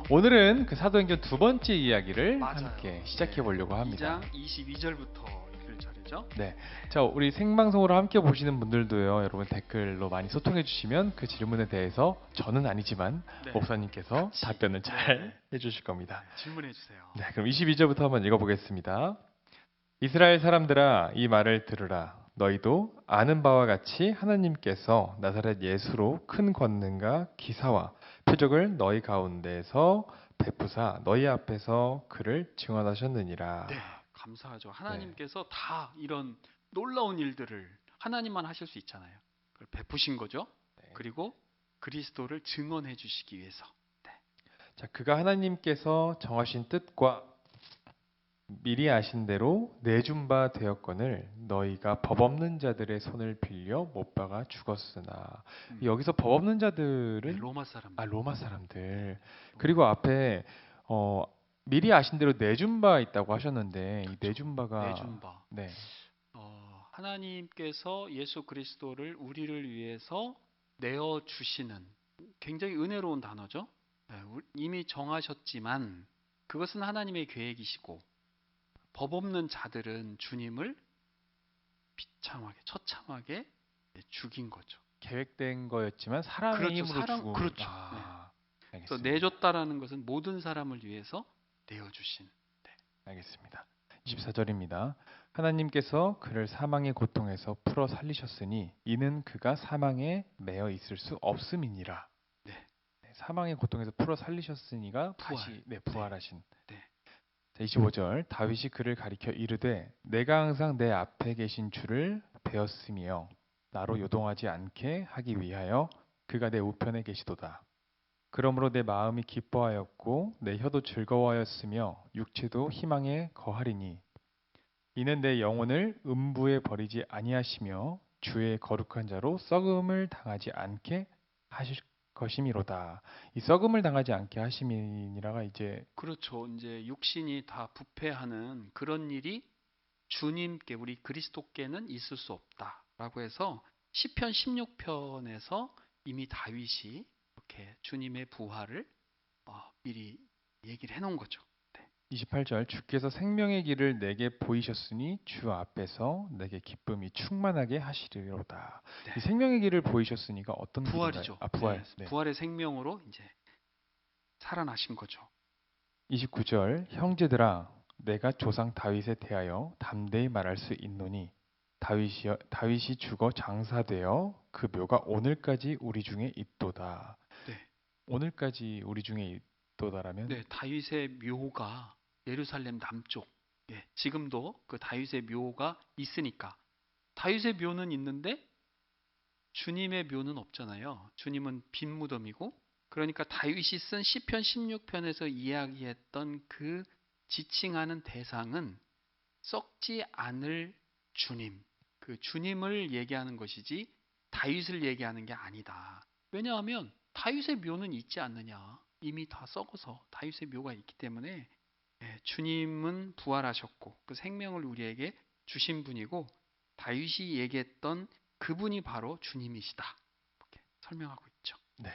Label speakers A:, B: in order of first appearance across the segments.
A: 오늘은 그 사도행전 두 번째 이야기를
B: 맞아요.
A: 함께 시작해 보려고 합니다.
B: 2장 22절부터 읽을 차례죠.
A: 네, 자 우리 생방송으로 함께 보시는 분들도요, 여러분 댓글로 많이 소통해 주시면 그 질문에 대해서 저는 아니지만
B: 네.
A: 목사님께서
B: 같이.
A: 답변을 잘
B: 네.
A: 해주실 겁니다.
B: 질문해 주세요.
A: 네, 그럼 22절부터 한번 읽어보겠습니다. 이스라엘 사람들아, 이 말을 들으라. 너희도 아는 바와 같이 하나님께서 나사렛 예수로 큰 권능과 기사와 표적을 너희 가운데에서 베푸사 너희 앞에서 그를 증언하셨느니라.
B: 네, 감사하죠. 하나님께서 다 이런 놀라운 일들을 하나님만 하실 수 있잖아요. 그걸 베푸신 거죠.
A: 네.
B: 그리고 그리스도를 증언해 주시기 위해서.
A: 자, 그가 하나님께서 정하신 뜻과 미리 아신 대로 내준 바 되었거늘 너희가 법 없는 자들의 손을 빌려 못 박아 죽었으나. 여기서 법 없는 자들은
B: 네, 로마 사람들.
A: 로마 사람들. 그리고 앞에 미리 아신 대로 내준 바 있다고 하셨는데 이 내준 바가
B: 내준 바.
A: 네.
B: 하나님께서 예수 그리스도를 우리를 위해서 내어 주시는 굉장히 은혜로운 단어죠. 네, 이미 정하셨지만 그것은 하나님의 계획이시고 법 없는 자들은 주님을 비참하게 처참하게 죽인 거죠.
A: 계획된 거였지만 사람의
B: 그렇죠.
A: 힘으로 죽은.
B: 그렇죠. 그래서
A: 알겠습니다.
B: 내줬다라는 것은 모든 사람을 위해서 내어주신.
A: 알겠습니다. 24절입니다. 하나님께서 그를 사망의 고통에서 풀어 살리셨으니 이는 그가 사망에 매여 있을 수 없음이니라.
B: 네.
A: 사망의 고통에서 풀어 살리셨으니가
B: 부활.
A: 부활하신.
B: 네.
A: 자, 25절 다윗이 그를 가리켜 이르되 내가 항상 내 앞에 계신 주를 배웠으며 나로 요동하지 않게 하기 위하여 그가 내 우편에 계시도다. 그러므로 내 마음이 기뻐하였고 내 혀도 즐거워하였으며 육체도 희망에 거하리니 이는 내 영혼을 음부에 버리지 아니하시며 주의 거룩한 자로 썩음을 당하지 않게 하실 것이미로다. 이 썩음을 당하지 않게 하심이니라가 이제
B: 그렇죠. 이제 육신이 다 부패하는 그런 일이 주님께 우리 그리스도께는 있을 수 없다라고 해서 시편 16편에서 이미 다윗이 이렇게 주님의 부활을 미리 얘기를 해놓은 거죠.
A: 28절 주께서 생명의 길을 내게 보이셨으니 주 앞에서 내게 기쁨이 충만하게 하시리로다.
B: 네.
A: 이 생명의 길을 보이셨으니까 어떤
B: 부활이죠.
A: 길인가요? 부활.
B: 네. 부활의 생명으로 이제 살아나신 거죠.
A: 29절 형제들아 내가 조상 다윗에 대하여 담대히 말할 수 있노니 다윗이 죽어 장사되어 그 묘가 오늘까지 우리 중에 있도다.
B: 네.
A: 오늘까지 우리 중에 있도다라면
B: 네, 다윗의 묘가 예루살렘 남쪽. 지금도 그 다윗의 묘가 있으니까 다윗의 묘는 있는데 주님의 묘는 없잖아요. 주님은 빈 무덤이고 그러니까 다윗이 쓴 시편 16편에서 이야기했던 그 지칭하는 대상은 썩지 않을 주님, 그 주님을 얘기하는 것이지 다윗을 얘기하는 게 아니다. 왜냐하면 다윗의 묘는 있지 않느냐. 이미 다 썩어서 다윗의 묘가 있기 때문에 주님은 부활하셨고 그 생명을 우리에게 주신 분이고 다윗이 얘기했던 그분이 바로 주님이시다. 이렇게 설명하고 있죠.
A: 네.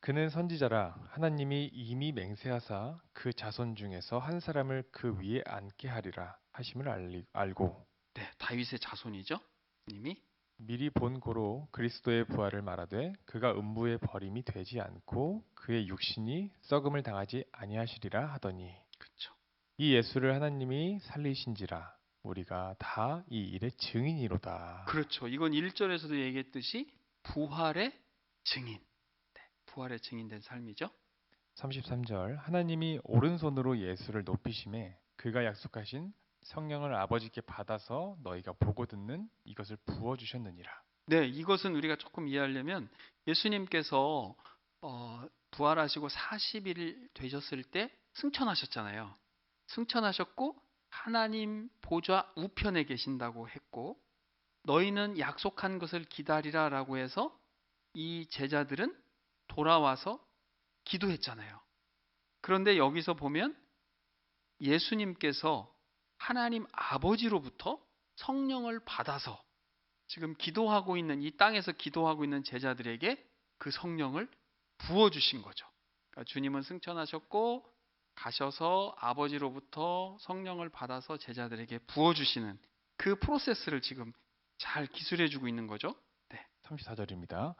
A: 그는 선지자라 하나님이 이미 맹세하사 그 자손 중에서 한 사람을 그 위에 앉게 하리라 하심을 알고
B: 네, 다윗의 자손이죠. 님이
A: 미리 본 고로 그리스도의 부활을 말하되 그가 음부에 버림이 되지 않고 그의 육신이 썩음을 당하지 아니하시리라 하더니
B: 그렇죠.
A: 이 예수를 하나님이 살리신지라 우리가 다 이 일의 증인이로다.
B: 그렇죠. 이건 1절에서도 얘기했듯이 부활의 증인. 부활의 증인된 삶이죠.
A: 33절 하나님이 오른손으로 예수를 높이심에 그가 약속하신 성령을 아버지께 받아서 너희가 보고 듣는 이것을 부어주셨느니라.
B: 네, 이것은 우리가 조금 이해하려면 예수님께서 부활하시고 40일 되셨을 때 승천하셨잖아요. 승천하셨고 하나님 보좌 우편에 계신다고 했고 너희는 약속한 것을 기다리라라고 해서 이 제자들은 돌아와서 기도했잖아요. 그런데 여기서 보면 예수님께서 하나님 아버지로부터 성령을 받아서 지금 기도하고 있는 이 땅에서 기도하고 있는 제자들에게 그 성령을 부어주신 거죠. 그러니까 주님은 승천하셨고 가셔서 아버지로부터 성령을 받아서 제자들에게 부어주시는 그 프로세스를 지금 잘 기술해주고 있는 거죠. 네.
A: 34절입니다.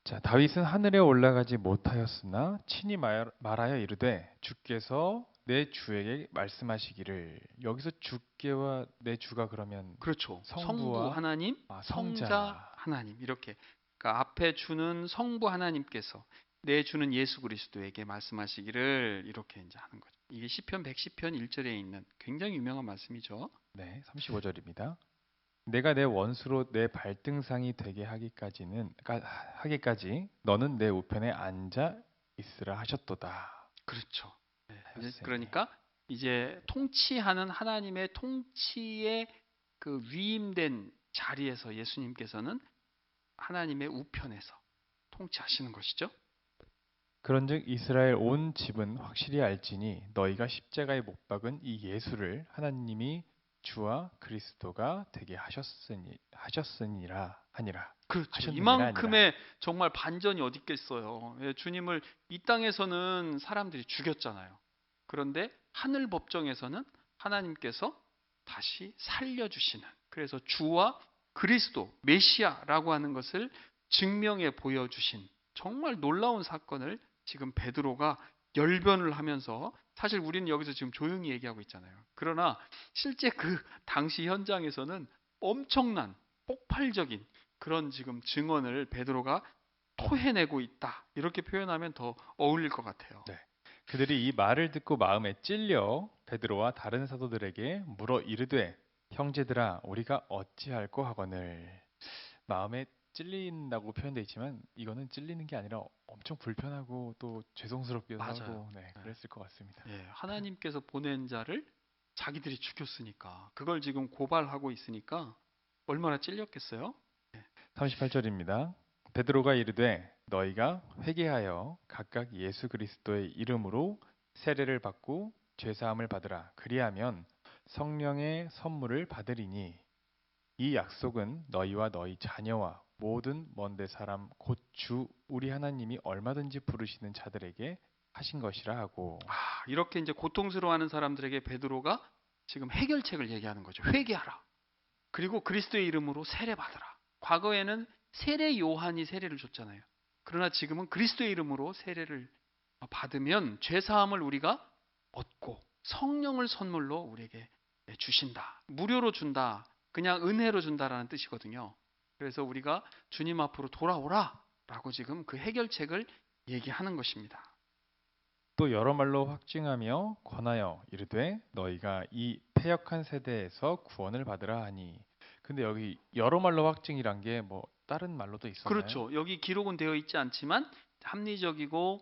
A: 자, 다윗은 하늘에 올라가지 못하였으나 친히 말하여 이르되 주께서 내 주에게 말씀하시기를. 여기서 주께와 내 주가 그러면
B: 그렇죠. 성부
A: 성부와
B: 하나님, 성자
A: 성자.
B: 하나님 이렇게. 그러니까 앞에 주는 성부 하나님께서 내 주는 예수 그리스도에게 말씀하시기를 이렇게 이제 하는 거죠. 이게 시편 110편 1절에 있는 굉장히 유명한 말씀이죠.
A: 네, 35절입니다. 내가 내 원수로 내 발등상이 되게 하기까지 너는 내 우편에 앉아 있으라 하셨도다.
B: 그렇죠. 네. 이제
A: 하셨으니.
B: 그러니까 이제 통치하는 하나님의 통치에 그 위임된 자리에서 예수님께서는 하나님의 우편에서 통치하시는 것이죠.
A: 그런즉 이스라엘 온 집은 확실히 알지니 너희가 십자가에 못 박은 이 예수를 하나님이 주와 그리스도가 되게 하셨으니라 하니라.
B: 그렇죠.
A: 하셨느니라 아니라.
B: 이만큼의 정말 반전이 어디 있겠어요. 예, 주님을 이 땅에서는 사람들이 죽였잖아요. 그런데 하늘 법정에서는 하나님께서 다시 살려주시는, 그래서 주와 그리스도 메시아라고 하는 것을 증명해 보여주신 정말 놀라운 사건을 지금 베드로가 열변을 하면서, 사실 우리는 여기서 지금 조용히 얘기하고 있잖아요. 그러나 실제 그 당시 현장에서는 엄청난 폭발적인 그런 지금 증언을 베드로가 토해내고 있다, 이렇게 표현하면 더 어울릴 것 같아요.
A: 네. 그들이 이 말을 듣고 마음에 찔려 베드로와 다른 사도들에게 물어 이르되 형제들아 우리가 어찌할꼬 하거늘. 마음에 찔린다고 표현되어 있지만 이거는 찔리는 게 아니라 엄청 불편하고 또 죄송스럽기도
B: 맞아요.
A: 하고
B: 네.
A: 그랬을 것 같습니다.
B: 예, 하나님께서 보낸 자를 자기들이 죽였으니까, 그걸 지금 고발하고 있으니까 얼마나 찔렸겠어요?
A: 38절입니다. 베드로가 이르되 너희가 회개하여 각각 예수 그리스도의 이름으로 세례를 받고 죄 사함을 받으라. 그리하면 성령의 선물을 받으리니 이 약속은 너희와 너희 자녀와 모든 먼데 사람 곧 주 우리 하나님이 얼마든지 부르시는 자들에게 하신 것이라 하고.
B: 이렇게 이제 고통스러워하는 사람들에게 베드로가 지금 해결책을 얘기하는 거죠. 회개하라. 그리고 그리스도의 이름으로 세례 받으라. 과거에는 세례 요한이 세례를 줬잖아요. 그러나 지금은 그리스도의 이름으로 세례를 받으면 죄 사함을 우리가 얻고 성령을 선물로 우리에게 주신다. 무료로 준다. 그냥 은혜로 준다라는 뜻이거든요. 그래서 우리가 주님 앞으로 돌아오라라고 지금 그 해결책을 얘기하는 것입니다.
A: 또 여러 말로 확증하며 권하여 이르되 너희가 이 패역한 세대에서 구원을 받으라 하니. 근데 여기 여러 말로 확증이란 게 뭐 다른 말로도 있었나요?
B: 그렇죠. 여기 기록은 되어 있지 않지만 합리적이고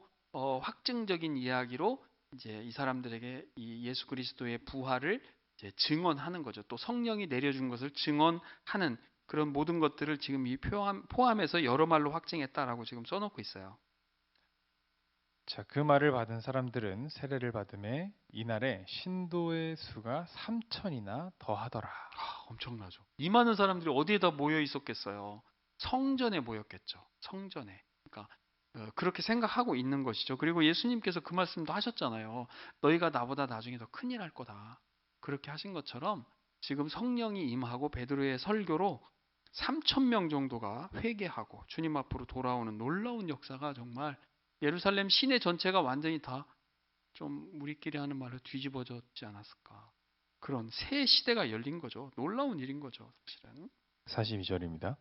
B: 확증적인 이야기로 이제 이 사람들에게 이 예수 그리스도의 부활을 이제 증언하는 거죠. 또 성령이 내려준 것을 증언하는 그런 모든 것들을 지금 이 포함해서 여러 말로 확증했다라고 지금 써놓고 있어요.
A: 자, 그 말을 받은 사람들은 세례를 받음에 이날에 신도의 수가 3천이나 더하더라.
B: 엄청나죠. 이 많은 사람들이 어디에다 모여 있었겠어요? 성전에 모였겠죠. 성전에. 그러니까 그렇게 생각하고 있는 것이죠. 그리고 예수님께서 그 말씀도 하셨잖아요. 너희가 나보다 나중에 더 큰일 할 거다. 그렇게 하신 것처럼 지금 성령이 임하고 베드로의 설교로 3천 명 정도가 회개하고 주님 앞으로 돌아오는 놀라운 역사가, 정말 예루살렘 시내 전체가 완전히 다 좀 우리끼리 하는 말로 뒤집어졌지 않았을까. 그런 새 시대가 열린 거죠. 놀라운 일인 거죠, 사실은.
A: 42절입니다.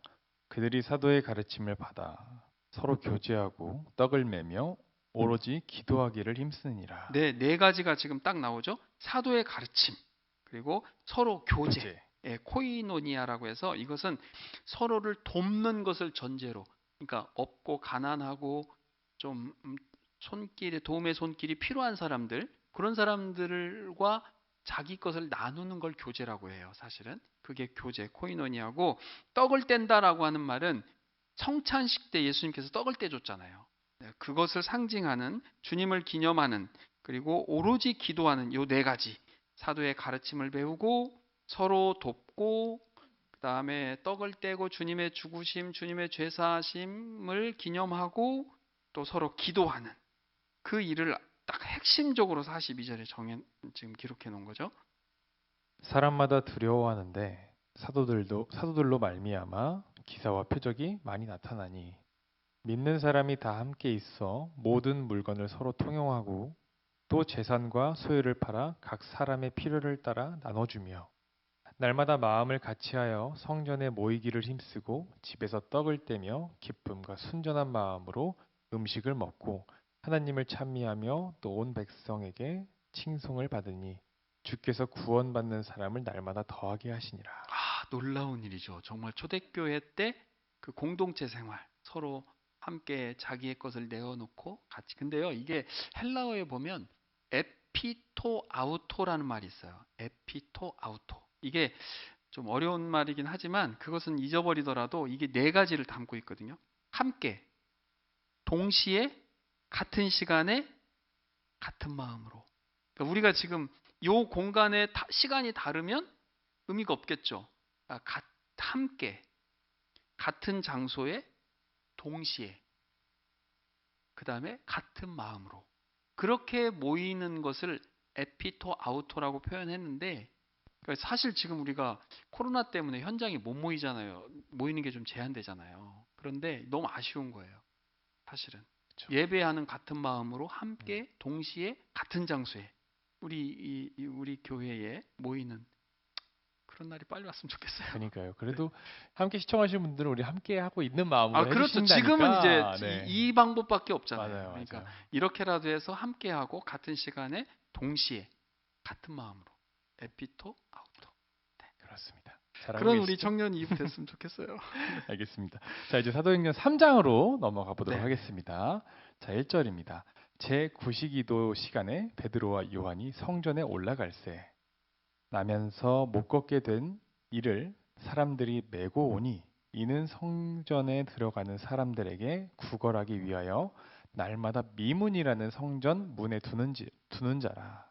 A: 그들이 사도의 가르침을 받아 서로 교제하고 떡을 매며 오로지 기도하기를 힘쓰니라.
B: 네 가지가 지금 딱 나오죠. 사도의 가르침, 그리고 서로 교제. 코이노니아라고 해서 이것은 서로를 돕는 것을 전제로, 그러니까 없고 가난하고 좀 도움의 손길이 필요한 사람들, 그런 사람들과 자기 것을 나누는 걸 교제라고 해요. 사실은 그게 교제, 코이노니아고, 떡을 뗀다라고 하는 말은 성찬식 때 예수님께서 떡을 떼줬잖아요. 그것을 상징하는, 주님을 기념하는, 그리고 오로지 기도하는 요 네 가지, 사도의 가르침을 배우고 서로 돕고, 그 다음에 떡을 떼고 주님의 죽으심, 주님의 죄사하심을 기념하고, 또 서로 기도하는, 그 일을 딱 핵심적으로 42절에 지금 기록해 놓은 거죠.
A: 사람마다 두려워하는데 사도들로 말미암아 기사와 표적이 많이 나타나니 믿는 사람이 다 함께 있어 모든 물건을 서로 통용하고 또 재산과 소유를 팔아 각 사람의 필요를 따라 나눠주며 날마다 마음을 같이하여 성전에 모이기를 힘쓰고 집에서 떡을 떼며 기쁨과 순전한 마음으로 음식을 먹고 하나님을 찬미하며 또 온 백성에게 칭송을 받으니 주께서 구원받는 사람을 날마다 더하게 하시니라.
B: 아, 놀라운 일이죠. 정말 초대교회 때 그 공동체 생활, 서로 함께 자기의 것을 내어놓고 같이. 근데요, 이게 헬라어에 보면 에피토 아우토라는 말이 있어요. 에피토 아우토. 이게 좀 어려운 말이긴 하지만 그것은 잊어버리더라도 이게 네 가지를 담고 있거든요. 함께, 동시에, 같은 시간에, 같은 마음으로. 그러니까 우리가 지금 요 공간의 시간이 다르면 의미가 없겠죠. 함께, 같은 장소에, 동시에, 그 다음에 같은 마음으로. 그렇게 모이는 것을 에피토 아우토라고 표현했는데, 그러니까 사실 지금 우리가 코로나 때문에 현장에 못 모이잖아요. 모이는 게 좀 제한되잖아요. 그런데 너무 아쉬운 거예요. 사실은.
A: 그렇죠.
B: 예배하는 같은 마음으로 함께 동시에 같은 장소에 우리 교회에 모이는 그런 날이 빨리 왔으면 좋겠어요.
A: 그러니까요. 그래도 함께 시청하시는 분들은 우리 함께 하고 있는 마음으로
B: 그렇죠.
A: 해주신다니까.
B: 지금은 이제
A: 네.
B: 이 방법밖에 없잖아요.
A: 맞아요,
B: 그러니까
A: 맞아요.
B: 이렇게라도 해서 함께하고 같은 시간에 동시에 같은 마음으로 에피토 아우토.
A: 그렇습니다. 잘하고
B: 그런 우리
A: 계시죠?
B: 청년 이입 됐으면 좋겠어요.
A: 알겠습니다. 자, 이제 사도행전 3장으로 넘어가 보도록
B: 네.
A: 하겠습니다. 자, 1절입니다. 제9시기도 시간에 베드로와 요한이 성전에 올라갈새 나면서 못 걷게 된 이를 사람들이 메고 오니 이는 성전에 들어가는 사람들에게 구걸하기 위하여 날마다 미문이라는 성전 문에 두는 자라.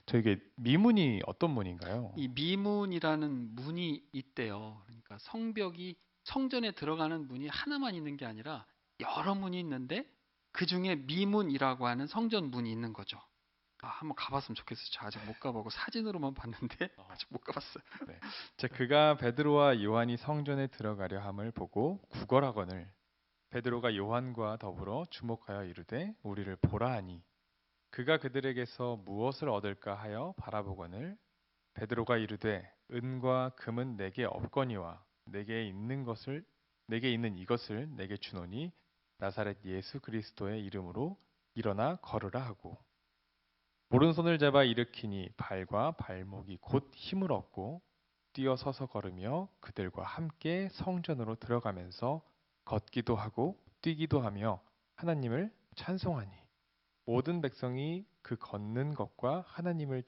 A: 저에게 미문이 어떤 문인가요?
B: 이 미문이라는 문이 있대요. 그러니까 성전에 들어가는 문이 하나만 있는 게 아니라 여러 문이 있는데 그 중에 미문이라고 하는 성전 문이 있는 거죠. 한번 가봤으면 좋겠어요. 저 아직 못 가보고 사진으로만 봤는데 아직 못 가봤어요.
A: 네. 자, 그가 베드로와 요한이 성전에 들어가려 함을 보고 구걸하거늘 베드로가 요한과 더불어 주목하여 이르되 우리를 보라 하니 그가 그들에게서 무엇을 얻을까 하여 바라보거늘 베드로가 이르되 은과 금은 내게 없거니와 내게 있는 이것을 내게 주노니 나사렛 예수 그리스도의 이름으로 일어나 걸으라 하고 오른손을 잡아 일으키니 발과 발목이 곧 힘을 얻고 뛰어서서 걸으며 그들과 함께 성전으로 들어가면서 걷기도 하고 뛰기도 하며 하나님을 찬송하니 모든 백성이 그 걷는 것과 하나님을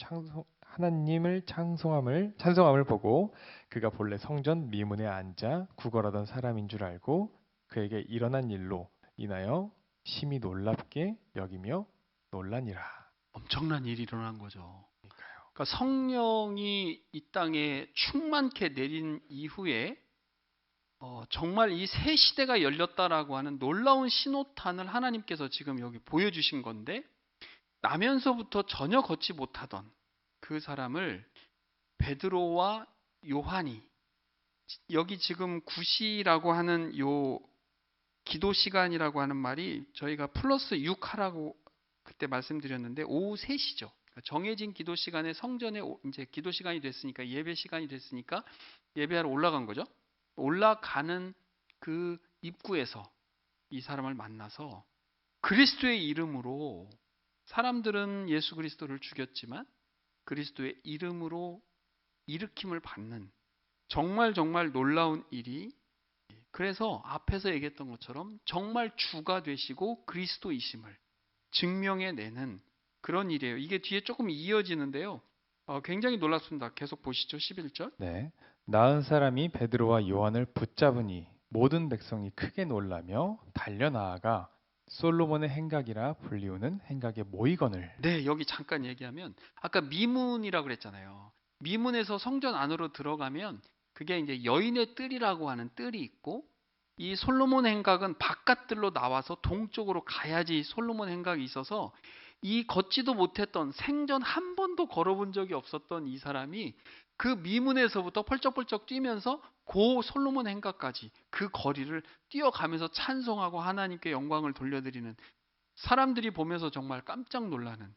A: 찬송함을 보고 그가 본래 성전 미문에 앉아 구걸하던 사람인 줄 알고 그에게 일어난 일로 인하여 심히 놀랍게 여기며 놀라니라.
B: 엄청난 일이 일어난 거죠. 그러니까 성령이 이 땅에 충만케 내린 이후에 정말 이 새 시대가 열렸다라고 하는 놀라운 신호탄을 하나님께서 지금 여기 보여주신 건데 나면서부터 전혀 걷지 못하던 그 사람을 베드로와 요한이 여기 지금 구시라고 하는 요 기도 시간이라고 하는 말이 저희가 플러스 6하라고 그때 말씀드렸는데 오후 3시죠. 정해진 기도 시간에 성전에 이제 기도 시간이 됐으니까 예배 시간이 됐으니까 예배하러 올라간 거죠. 올라가는 그 입구에서 이 사람을 만나서 그리스도의 이름으로 사람들은 예수 그리스도를 죽였지만 그리스도의 이름으로 일으킴을 받는 정말 놀라운 일이 그래서 앞에서 얘기했던 것처럼 정말 주가 되시고 그리스도이심을 증명해내는 그런 일이에요. 이게 뒤에 조금 이어지는데요. 굉장히 놀랍습니다. 계속 보시죠. 11절.
A: 네. 나은 사람이 베드로와 요한을 붙잡으니 모든 백성이 크게 놀라며 달려나아가 솔로몬의 행각이라 불리우는 행각에 모이거늘.
B: 네, 여기 잠깐 얘기하면 아까 미문이라고 그랬잖아요. 미문에서 성전 안으로 들어가면 그게 이제 여인의 뜰이라고 하는 뜰이 있고 이 솔로몬 행각은 바깥들로 나와서 동쪽으로 가야지 솔로몬 행각이 있어서 이 걷지도 못했던 생전 한 번도 걸어본 적이 없었던 이 사람이 그 미문에서부터 펄쩍펄쩍 뛰면서 고 솔로몬 행각까지 그 거리를 뛰어가면서 찬송하고 하나님께 영광을 돌려드리는, 사람들이 보면서 정말 깜짝 놀라는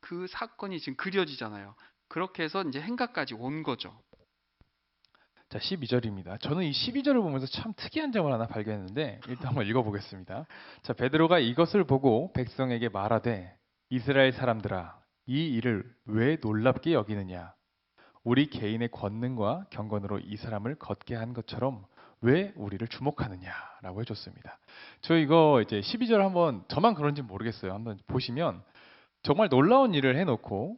B: 그 사건이 지금 그려지잖아요. 그렇게 해서 이제 행각까지 온 거죠.
A: 자, 12절입니다. 저는 이 12절을 보면서 참 특이한 점을 하나 발견했는데 일단 한번 읽어보겠습니다. 자, 베드로가 이것을 보고 백성에게 말하되 이스라엘 사람들아 이 일을 왜 놀랍게 여기느냐? 우리 개인의 권능과 경건으로 이 사람을 걷게 한 것처럼 왜 우리를 주목하느냐라고 해줬습니다. 저 이거 이제 12절 한번 저만 그런지 모르겠어요. 한번 보시면 정말 놀라운 일을 해놓고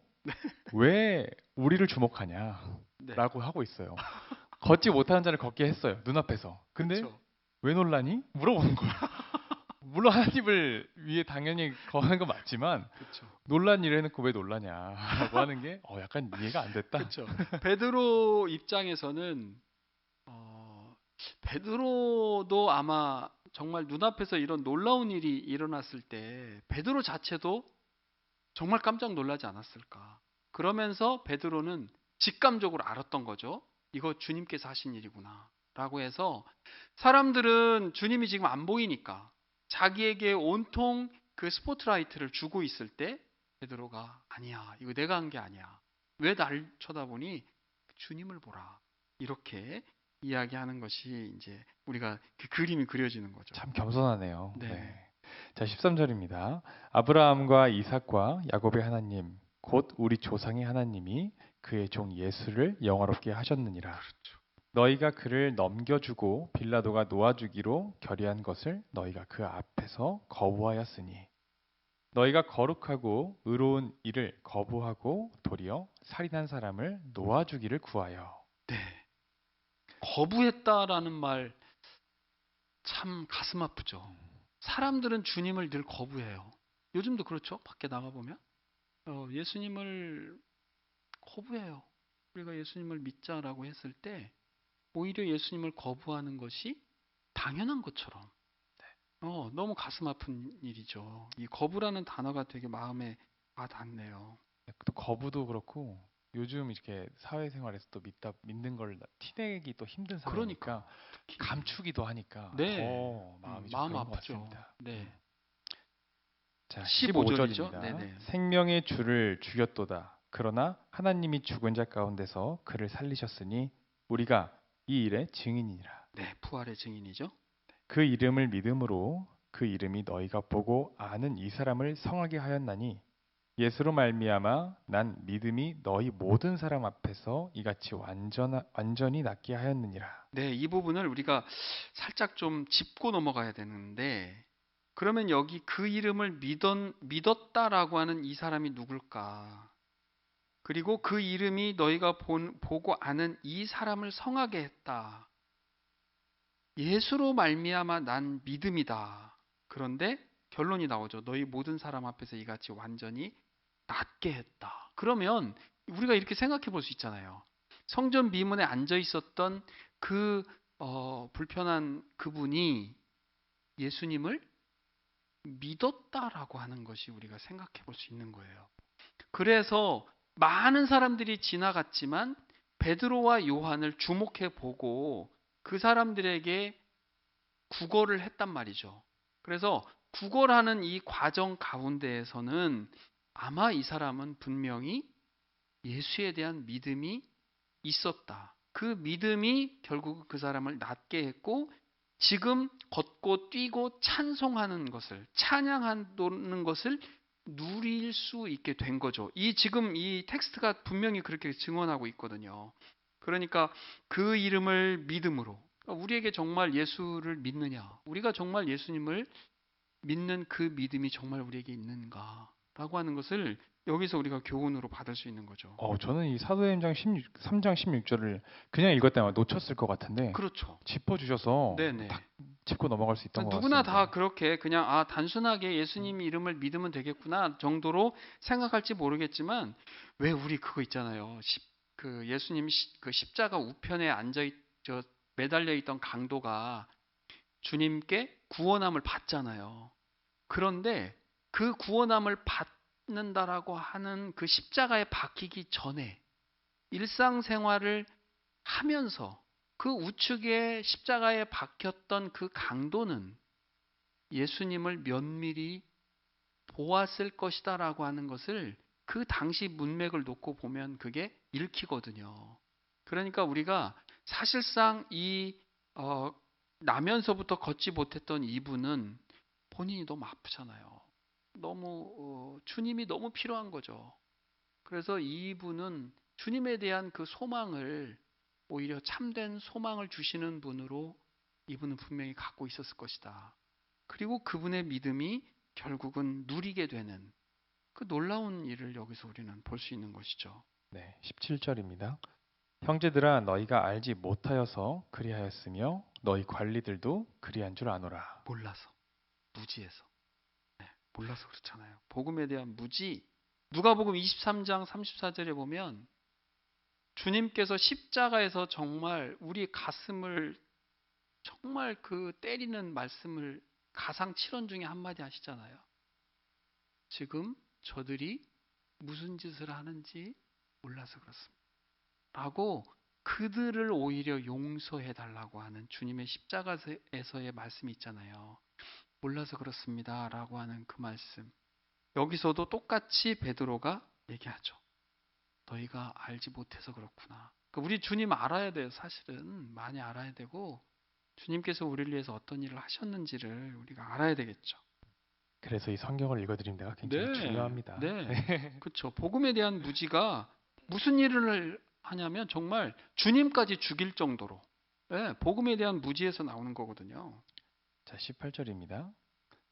A: 왜 우리를 주목하냐라고
B: 네.
A: 하고 있어요. 걷지 못하는 자를 걷게 했어요. 눈앞에서. 근데
B: 그렇죠.
A: 왜 놀라니? 물어보는 거예요. 물론 하나님을 위해 당연히 거하는 건 맞지만
B: 그렇죠.
A: 놀란 일을 해놓고 왜 놀라냐라고 하는 게 약간 이해가 안 됐다.
B: 그렇죠. 베드로 입장에서는 베드로도 아마 정말 눈앞에서 이런 놀라운 일이 일어났을 때 베드로 자체도 정말 깜짝 놀라지 않았을까. 그러면서 베드로는 직감적으로 알았던 거죠. 이거 주님께서 하신 일이구나 라고 해서, 사람들은 주님이 지금 안 보이니까 자기에게 온통 그 스포트라이트를 주고 있을 때 베드로가 아니야, 이거 내가 한 게 아니야, 왜 날 쳐다보니, 주님을 보라, 이렇게 이야기하는 것이 이제 우리가 그 그림이 그려지는 거죠.
A: 참 겸손하네요.
B: 네.
A: 네. 자, 13절입니다. 아브라함과 이삭과 야곱의 하나님 곧 우리 조상의 하나님이 그의 종 예수를 영화롭게 하셨느니라.
B: 그렇죠.
A: 너희가 그를 넘겨주고 빌라도가 놓아주기로 결의한 것을 너희가 그 앞에서 거부하였으니 너희가 거룩하고 의로운 일을 거부하고 도리어 살인한 사람을 놓아주기를 구하여.
B: 네. 거부했다라는 말 참 가슴 아프죠. 사람들은 주님을 늘 거부해요. 요즘도 그렇죠. 밖에 나가보면 예수님을 거부해요. 우리가 예수님을 믿자라고 했을 때 오히려 예수님을 거부하는 것이 당연한 것처럼, 너무 가슴 아픈 일이죠. 이 거부라는 단어가 되게 마음에 와닿네요.
A: 또 거부도 그렇고 요즘 이렇게 사회생활에서 또 믿는 걸 티내기 또 힘든
B: 그러니까
A: 상황이니까
B: 특히
A: 감추기도 하니까
B: 네,
A: 더 마음이 좀
B: 마음
A: 그런 것
B: 아프죠.
A: 같습니다.
B: 네,
A: 자,
B: 15절이죠.
A: 15절입니다.
B: 네네.
A: 생명의 주를 죽였도다. 그러나 하나님이 죽은 자 가운데서 그를 살리셨으니 우리가 이 일의 증인이니라.
B: 네, 부활의 증인이죠.
A: 그 이름을 믿음으로 그 이름이 너희가 보고 아는 이 사람을 성하게 하였나니 예수로 말미암아 난 믿음이 너희 모든 사람 앞에서 이같이 완전히 낫게 하였느니라.
B: 네, 이 부분을 우리가 살짝 좀 짚고 넘어가야 되는데, 그러면 여기 그 이름을 믿었다라고 하는 이 사람이 누굴까? 그리고 그 이름이 너희가 보고 아는 이 사람을 성하게 했다. 예수로 말미암아 난 믿음이다. 그런데 결론이 나오죠. 너희 모든 사람 앞에서 이같이 완전히 낫게 했다. 그러면 우리가 이렇게 생각해 볼 수 있잖아요. 성전 미문에 앉아 있었던 그 불편한 그분이 예수님을 믿었다라고 하는 것이 우리가 생각해 볼 수 있는 거예요. 그래서 많은 사람들이 지나갔지만 베드로와 요한을 주목해 보고 그 사람들에게 구걸을 했단 말이죠. 그래서 구걸하는 이 과정 가운데에서는 아마 이 사람은 분명히 예수에 대한 믿음이 있었다. 그 믿음이 결국 그 사람을 낫게 했고, 지금 걷고 뛰고 찬송하는 것을, 찬양하는 것을 누릴 수 있게 된 거죠. 지금 이 텍스트가 분명히 그렇게 증언하고 있거든요. 그러니까 그 이름을 믿음으로, 우리에게 정말 예수를 믿느냐, 우리가 정말 예수님을 믿는 그 믿음이 정말 우리에게 있는가라고 하는 것을 여기서 우리가 교훈으로 받을 수 있는 거죠.
A: 저는 이 사도행전 3장 16절을 그냥 읽었다면 놓쳤을 것 같은데
B: 그렇죠.
A: 짚어주셔서
B: 네네.
A: 딱 짚고 넘어갈 수 있던 것
B: 누구나
A: 같습니다.
B: 다 그렇게 그냥 단순하게 예수님 이름을 믿으면 되겠구나 정도로 생각할지 모르겠지만, 왜 우리 그거 있잖아요. 그 예수님 그 십자가 우편에 매달려 있던 강도가 주님께 구원함을 받잖아요. 그런데 그 구원함을 받는다라고 하는 그 십자가에 박히기 전에 일상생활을 하면서 그 우측에 십자가에 박혔던 그 강도는 예수님을 면밀히 보았을 것이다라고 하는 것을 그 당시 문맥을 놓고 보면 그게 읽히거든요. 그러니까 우리가 사실상 이 나면서부터 걷지 못했던 이분은 본인이 너무 아프잖아요. 너무 주님이 너무 필요한 거죠. 그래서 이분은 주님에 대한 그 소망을 오히려 참된 소망을 주시는 분으로 이분은 분명히 갖고 있었을 것이다. 그리고 그분의 믿음이 결국은 누리게 되는 그 놀라운 일을 여기서 우리는 볼 수 있는 것이죠.
A: 네, 17절입니다. 형제들아 너희가 알지 못하여서 그리하였으며 너희 관리들도 그리한 줄 아노라.
B: 몰라서, 무지해서. 네, 몰라서 그렇잖아요. 복음에 대한 무지. 누가복음 23장 34절에 보면 주님께서 십자가에서 정말 우리 가슴을 정말 그 때리는 말씀을 가상칠언 중에 한마디 하시잖아요. 지금 저들이 무슨 짓을 하는지 몰라서 그렇습니다. 라고 그들을 오히려 용서해 달라고 하는 주님의 십자가에서의 말씀이 있잖아요. 몰라서 그렇습니다. 라고 하는 그 말씀. 여기서도 똑같이 베드로가 얘기하죠. 너희가 알지 못해서 그렇구나. 그러니까 우리 주님 알아야 돼요. 사실은 많이 알아야 되고 주님께서 우리를 위해서 어떤 일을 하셨는지를 우리가 알아야 되겠죠.
A: 그래서 이 성경을 읽어드린 데가 굉장히 중요합니다.
B: 그렇죠. 복음에 대한 무지가 무슨 일을 하냐면 정말 주님까지 죽일 정도로 복음에 대한 무지에서 나오는 거거든요.
A: 자, 18절입니다.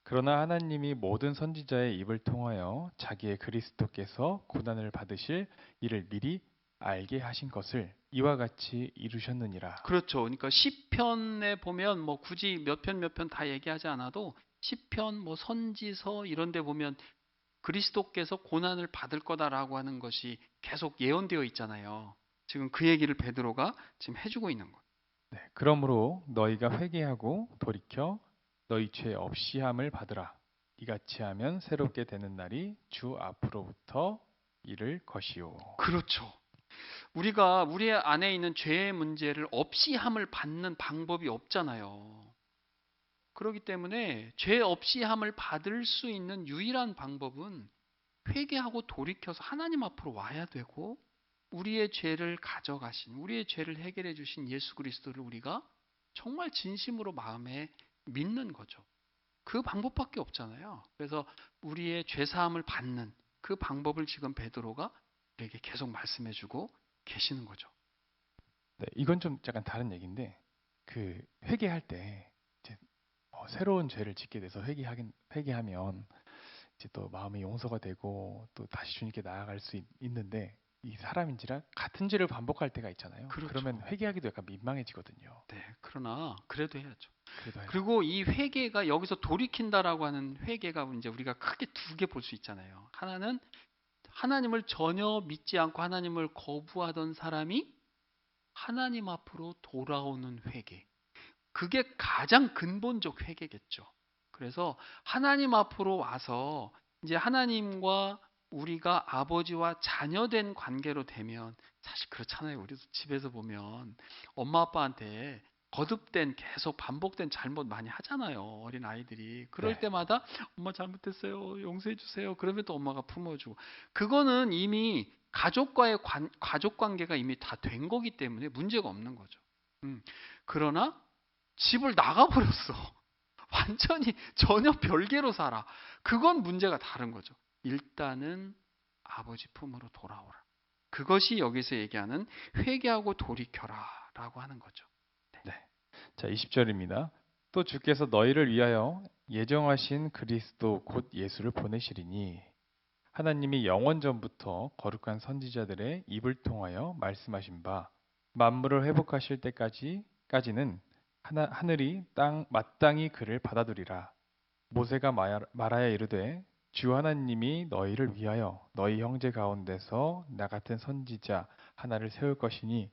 A: 그러나 하나님이 모든 선지자의 입을 통하여 자기의 그리스도께서 고난을 받으실 이를 미리 알게 하신 것을 이와 같이 이루셨느니라.
B: 그렇죠. 그러니까 시편에 보면 뭐 굳이 몇 편 다 얘기하지 않아도 시편 뭐 선지서 이런 데 보면 그리스도께서 고난을 받을 거다라고 하는 것이 계속 예언되어 있잖아요. 지금 그 얘기를 베드로가 지금 해주고 있는 거예요.
A: 네, 그러므로 너희가 회개하고 돌이켜 너희 죄 없이 함을 받으라. 이같이 하면 새롭게 되는 날이 주 앞으로부터 이를 것이요.
B: 그렇죠. 우리가 우리 안에 있는 죄의 문제를 없이 함을 받는 방법이 없잖아요. 그렇기 때문에 죄 없이 함을 받을 수 있는 유일한 방법은 회개하고 돌이켜서 하나님 앞으로 와야 되고 우리의 죄를 가져가신 우리의 죄를 해결해 주신 예수 그리스도를 우리가 정말 진심으로 마음에 믿는 거죠. 그 방법밖에 없잖아요. 그래서 우리의 죄 사함을 받는 그 방법을 지금 베드로가 우리에게 계속 말씀해 주고 계시는 거죠.
A: 네, 이건 좀 약간 다른 얘기인데 그 회개할 때 이제 새로운 죄를 짓게 돼서 회개하면 이제 또 마음이 용서가 되고 또 다시 주님께 나아갈 수 있는데 이 사람인지라 같은 죄를 반복할 때가 있잖아요.
B: 그렇죠.
A: 그러면 회개하기도 약간 민망해지거든요.
B: 네, 그러나 그래도 해야죠.
A: 그래도 해라.
B: 그리고 이 회개가 여기서 돌이킨다라고 하는 회개가 이제 우리가 크게 두 개 볼 수 있잖아요. 하나는 하나님을 전혀 믿지 않고 하나님을 거부하던 사람이 하나님 앞으로 돌아오는 회개. 그게 가장 근본적 회개겠죠. 그래서 하나님 앞으로 와서 이제 하나님과 우리가 아버지와 자녀된 관계로 되면 사실 그렇잖아요. 우리도 집에서 보면 엄마 아빠한테 거듭된 계속 반복된 잘못 많이 하잖아요. 어린 아이들이. 그럴
A: 네.
B: 때마다 엄마 잘못했어요. 용서해 주세요. 그러면 또 엄마가 품어주고. 그거는 이미 가족과의 가족 관계가 이미 다 된 거기 때문에 문제가 없는 거죠. 그러나 집을 나가버렸어. 완전히 전혀 별개로 살아. 그건 문제가 다른 거죠. 일단은 아버지 품으로 돌아오라. 그것이 여기서 얘기하는 회개하고 돌이켜라 라고 하는 거죠.
A: 네. 자, 20절입니다. 또 주께서 너희를 위하여 예정하신 그리스도 곧 예수를 보내시리니 하나님이 영원 전부터 거룩한 선지자들의 입을 통하여 말씀하신 바 만물을 회복하실 때까지는 하늘이 마땅히 그를 받아두리라. 모세가 말하여 이르되 주 하나님이 너희를 위하여 너희 형제 가운데서 나 같은 선지자 하나를 세울 것이니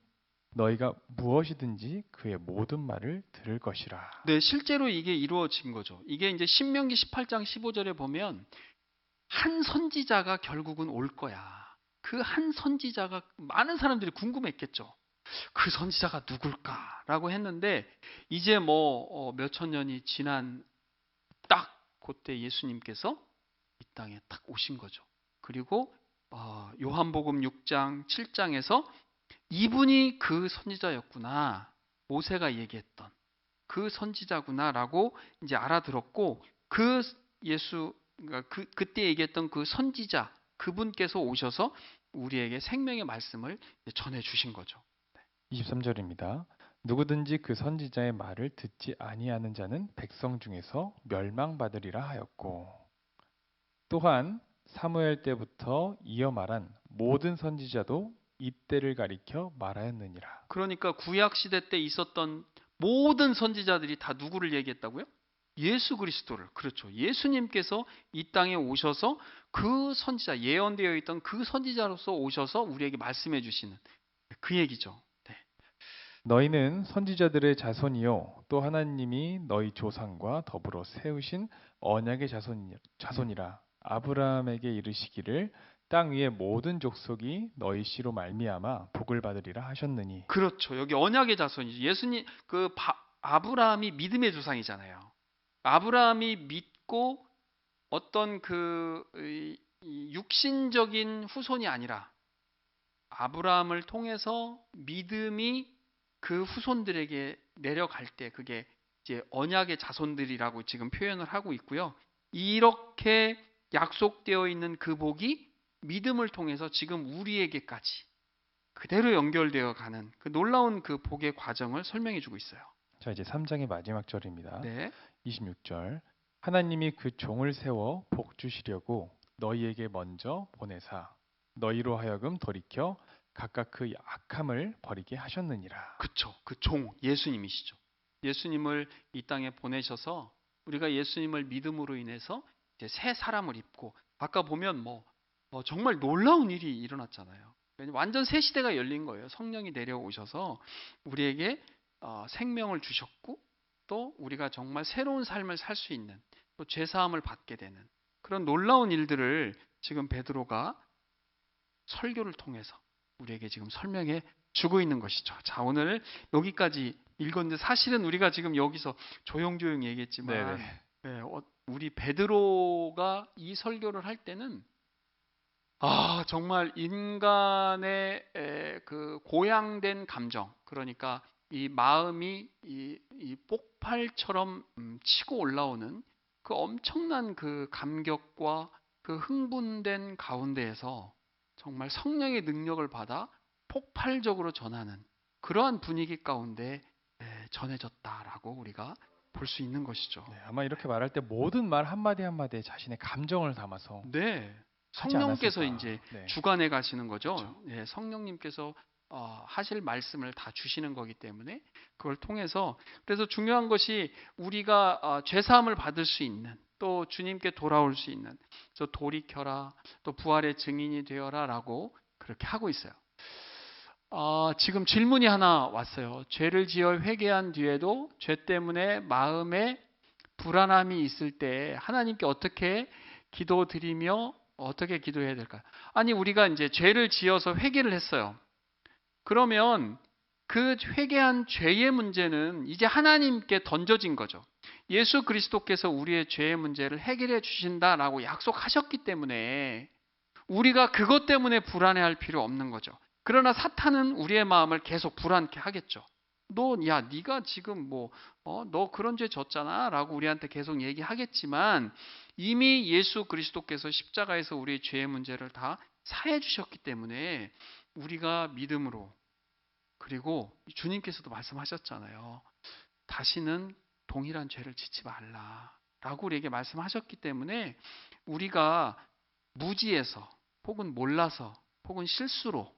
A: 너희가 무엇이든지 그의 모든 말을 들을 것이라.
B: 네, 실제로 이게 이루어진 거죠. 이게 이제 신명기 18장 15절에 보면 한 선지자가 결국은 올 거야. 그 한 선지자가 많은 사람들이 궁금했겠죠. 그 선지자가 누굴까라고 했는데 이제 뭐 몇천 년이 지난 딱 그때 예수님께서 이 땅에 딱 오신 거죠. 그리고 요한복음 6장, 7장에서 이분이 그 선지자였구나. 모세가 얘기했던 그 선지자구나라고 이제 알아들었고 그 예수 그러니까 그때 얘기했던 그 선지자 그분께서 오셔서 우리에게 생명의 말씀을 전해 주신 거죠.
A: 23절입니다. 누구든지 그 선지자의 말을 듣지 아니하는 자는 백성 중에서 멸망받으리라 하였고, 또한 사무엘 때부터 이어 말한 모든 선지자도 이때를 가리켜 말하였느니라.
B: 그러니까 구약 시대 때 있었던 모든 선지자들이 다 누구를 얘기했다고요? 예수 그리스도를. 그렇죠. 예수님께서 이 땅에 오셔서 그 선지자 예언되어 있던 그 선지자로서 오셔서 우리에게 말씀해 주시는 그 얘기죠. 네.
A: 너희는 선지자들의 자손이요 또 하나님이 너희 조상과 더불어 세우신 언약의 자손이라. 아브라함에게 이르시기를 땅 위의 모든 족속이 너희 씨로 말미암아 복을 받으리라 하셨느니.
B: 그렇죠. 여기 언약의 자손이죠. 예수님 아브라함이 믿음의 조상이잖아요. 아브라함이 믿고 어떤 이 육신적인 후손이 아니라 아브라함을 통해서 믿음이 그 후손들에게 내려갈 때 그게 이제 언약의 자손들이라고 지금 표현을 하고 있고요. 이렇게 약속되어 있는 그 복이 믿음을 통해서 지금 우리에게까지 그대로 연결되어 가는 그 놀라운 그 복의 과정을 설명해 주고 있어요.
A: 자, 이제 3장의 마지막 절입니다.
B: 네.
A: 26절. 하나님이 그 종을 세워 복 주시려고 너희에게 먼저 보내사 너희로 하여금 돌이켜 각각 그 악함을 버리게 하셨느니라.
B: 그쵸. 그 종 예수님이시죠. 예수님을 이 땅에 보내셔서 우리가 예수님을 믿음으로 인해서 이제 새 사람을 입고 아까 보면 정말 놀라운 일이 일어났잖아요. 완전 새 시대가 열린 거예요. 성령이 내려오셔서 우리에게 생명을 주셨고 또 우리가 정말 새로운 삶을 살 수 있는 또 죄사함을 받게 되는 그런 놀라운 일들을 지금 베드로가 설교를 통해서 우리에게 지금 설명해 주고 있는 것이죠. 자, 오늘 여기까지 읽었는데 사실은 우리가 지금 여기서 조용조용 얘기했지만 우리 베드로가 이 설교를 할 때는 정말 인간의 그 고양된 감정, 그러니까 이 마음이 이 폭발처럼 치고 올라오는 그 엄청난 그 감격과 그 흥분된 가운데에서 정말 성령의 능력을 받아 폭발적으로 전하는 그러한 분위기 가운데 전해졌다라고 우리가 볼 수 있는 것이죠.
A: 네, 아마 이렇게 말할 때 모든 말 한마디 한마디에 자신의 감정을 담아서
B: 네.
A: 하지
B: 성령께서
A: 않았을까.
B: 이제
A: 네.
B: 주관해 가시는 거죠.
A: 그렇죠.
B: 네, 성령님께서 하실 말씀을 다 주시는 거기 때문에 그걸 통해서 그래서 중요한 것이 우리가 죄 사함을 받을 수 있는 또 주님께 돌아올 수 있는 저 돌이켜라 또 부활의 증인이 되어라라고 그렇게 하고 있어요. 지금 질문이 하나 왔어요. 죄를 지어 회개한 뒤에도 죄 때문에 마음에 불안함이 있을 때 하나님께 어떻게 기도드리며 어떻게 기도해야 될까요? 아니 우리가 이제 죄를 지어서 회개를 했어요. 그러면 그 회개한 죄의 문제는 이제 하나님께 던져진 거죠. 예수 그리스도께서 우리의 죄의 문제를 해결해 주신다라고 약속하셨기 때문에 우리가 그것 때문에 불안해할 필요 없는 거죠. 그러나 사탄은 우리의 마음을 계속 불안케 하겠죠. 네가 지금 너 그런 죄 졌잖아라고 우리한테 계속 얘기하겠지만 이미 예수 그리스도께서 십자가에서 우리의 죄의 문제를 다 사해 주셨기 때문에 우리가 믿음으로 그리고 주님께서도 말씀하셨잖아요. 다시는 동일한 죄를 짓지 말라라고 우리에게 말씀하셨기 때문에 우리가 무지해서 혹은 몰라서 혹은 실수로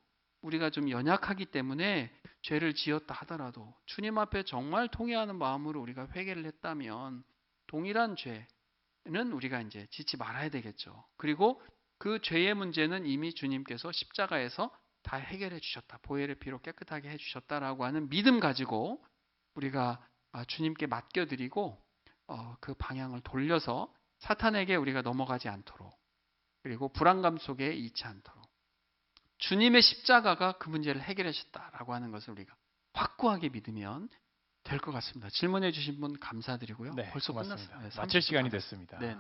B: 우리가 좀 연약하기 때문에 죄를 지었다 하더라도 주님 앞에 정말 통회하는 마음으로 우리가 회개를 했다면 동일한 죄는 우리가 이제 짓지 말아야 되겠죠. 그리고 그 죄의 문제는 이미 주님께서 십자가에서 다 해결해 주셨다. 보혈의 피로 깨끗하게 해 주셨다라고 하는 믿음 가지고 우리가 주님께 맡겨드리고 그 방향을 돌려서 사탄에게 우리가 넘어가지 않도록, 그리고 불안감 속에 잃지 않도록 주님의 십자가가 그 문제를 해결해 주셨다라고 하는 것을 우리가 확고하게 믿으면 될 것 같습니다. 질문해 주신 분 감사드리고요.
A: 네,
B: 벌써
A: 고맙습니다.
B: 끝났어요. 네,
A: 마칠
B: 30분
A: 시간이
B: 다
A: 됐습니다.
B: 네, 네.